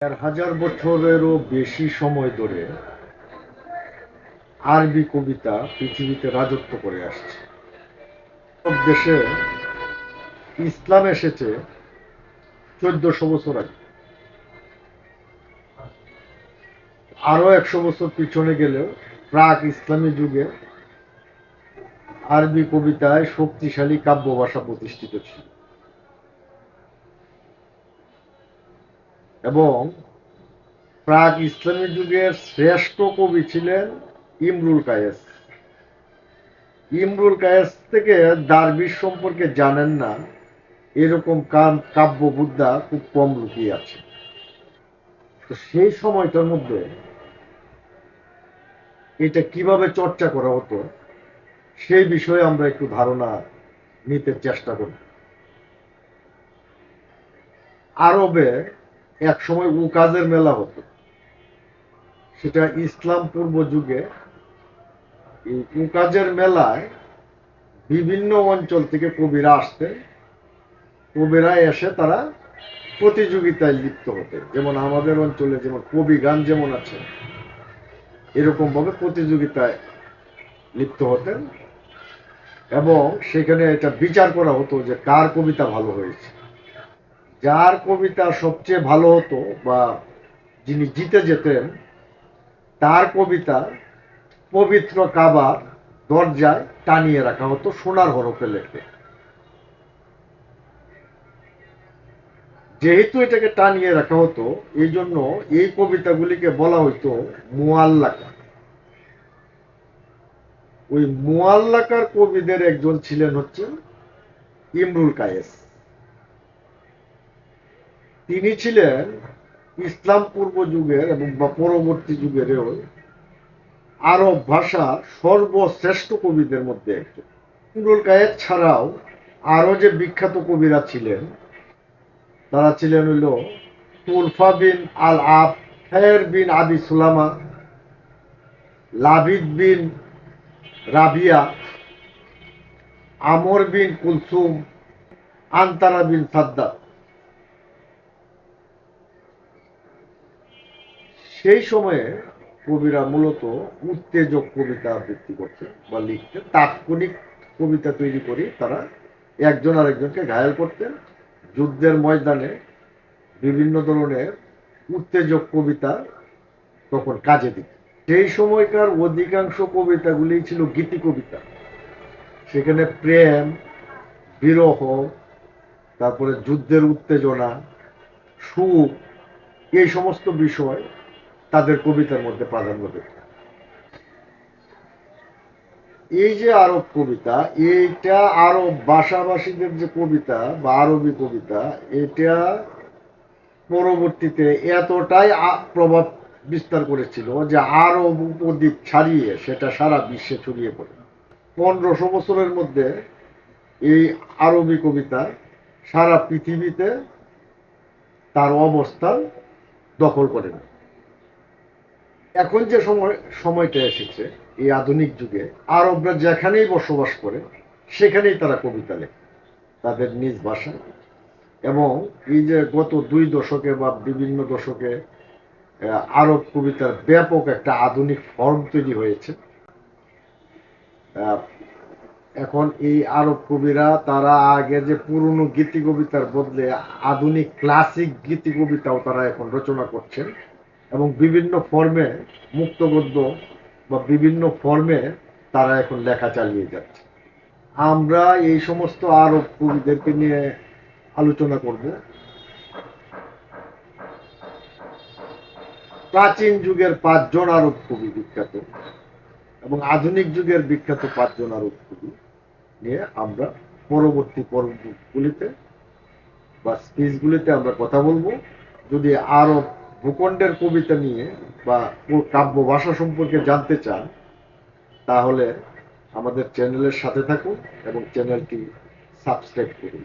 হাজার বছরেরও বেশি সময় ধরে আরবি কবিতা পৃথিবীতে রাজত্ব করে আসছে। সব দেশে ইসলাম এসেছে 1400 বছর আগে। আরো 100 বছর পিছনে গেলেও প্রাক ইসলামী যুগে আরবি কবিতায় শক্তিশালী কাব্য ভাষা প্রতিষ্ঠিত ছিল এবং প্রাক ইসলামী যুগের শ্রেষ্ঠ কবি ছিলেন ইমরুল কায়েস। ইমরুল কায়েস থেকে দারবিশ সম্পর্কে জানেন না এরকম কাব্য বুদ্ধা খুব কম লুকিয়ে আছে। তো সেই সময়টার মধ্যে এটা কিভাবে চর্চা করা হতো সেই বিষয়ে আমরা একটু ধারণা নিতে চেষ্টা করি। আরবে এক সময় উকাজের মেলা হতো, সেটা ইসলাম পূর্ব যুগে। এই উকাজের মেলায় বিভিন্ন অঞ্চল থেকে কবিরা আসতেন। কবিরা এসে তারা প্রতিযোগিতায় লিপ্ত হতেন। যেমন আমাদের অঞ্চলে যেমন কবি গান যেমন আছে, এরকম ভাবে প্রতিযোগিতায় লিপ্ত হতেন এবং সেখানে এটা বিচার করা হতো যে কার কবিতা ভালো হয়েছে। যার কবিতা সবচেয়ে ভালো হতো বা যিনি জিতে যেতেন, তার কবিতা পবিত্র কাবার দরজায় টানিয়ে রাখা হতো সোনার হরফে লেখে। যেহেতু এটাকে টানিয়ে রাখা হতো, এই জন্য এই কবিতাগুলিকে বলা হইতো মুআল্লাকা। ওই মুআল্লাকার কবিদের একজন ছিলেন হচ্ছেন ইমরুল কায়েস। তিনি ছিলেন ইসলাম পূর্ব যুগের এবং বা পরবর্তী যুগেরও আরব ভাষার সর্বশ্রেষ্ঠ কবিদের মধ্যে একজন। ইমরুল কায়েস ছাড়াও আরো যে বিখ্যাত কবিরা ছিলেন, তারা ছিলেন হইল তুলফা বিন আল আব, খের বিন আবি সুলামা, লাবিদ বিন রাবিয়া, আমর বিন কুলসুম, আন্তারা বিন সাদ্দাত। সেই সময়ে কবিরা মূলত উত্তেজক কবিতা আবৃত্তি করতেন বা লিখতেন। তাৎক্ষণিক কবিতা তৈরি করে তারা একজন আরেকজনকে ঘায়েল করতেন। যুদ্ধের ময়দানে বিভিন্ন ধরনের উত্তেজক কবিতা তখন কাজে দিত। সেই সময়কার অধিকাংশ কবিতাগুলি ছিল গীতি কবিতা। সেখানে প্রেম, বিরহ, তারপরে যুদ্ধের উত্তেজনা, সুখ, এই সমস্ত বিষয় তাদের কবিতার মধ্যে প্রাধান্য পেত। এই যে আরব কবিতা, এইটা আরব ভাষাভাষীদের যে কবিতা বা আরবি কবিতা, এটা পরবর্তীতে এতটাই প্রভাব বিস্তার করেছিল যে আরব উপদ্বীপ ছাড়িয়ে সেটা সারা বিশ্বে ছড়িয়ে পড়ে। 1500 বছরের মধ্যে এই আরবি কবিতা সারা পৃথিবীতে তার অবস্থান দখল করে নেয়। এখন যে সময়টা এসেছে এই আধুনিক যুগে, আরবরা যেখানেই বসবাস করে সেখানেই তারা কবিতা লেখে তাদের নিজ ভাষা। এবং এই যে গত 2 দশকে বা বিভিন্ন দশকে আরব কবিতার ব্যাপক একটা আধুনিক ফর্ম তৈরি হয়েছে। এখন এই আরব কবিরা তারা আগে যে পুরনো গীতি কবিতার বদলে আধুনিক ক্লাসিক গীতি কবিতাও তারা এখন রচনা করছেন এবং বিভিন্ন ফর্মে, মুক্তগদ্য বা বিভিন্ন ফর্মে তারা এখন লেখা চালিয়ে যাচ্ছে। আমরা এই সমস্ত আরব কবিদেরকে নিয়ে আলোচনা করব। প্রাচীন যুগের 5 জন আরব কবি বিখ্যাত এবং আধুনিক যুগের বিখ্যাত 5 জন আরব কবি নিয়ে আমরা পরবর্তী পর্বগুলিতে বা স্পিচগুলিতে আমরা কথা বলবো। যদি আরব ভূখণ্ডের কবিতা নিয়ে বা কাব্য ভাষা সম্পর্কে জানতে চান, তাহলে আমাদের চ্যানেলের সাথে থাকুন এবং চ্যানেলটি সাবস্ক্রাইব করুন।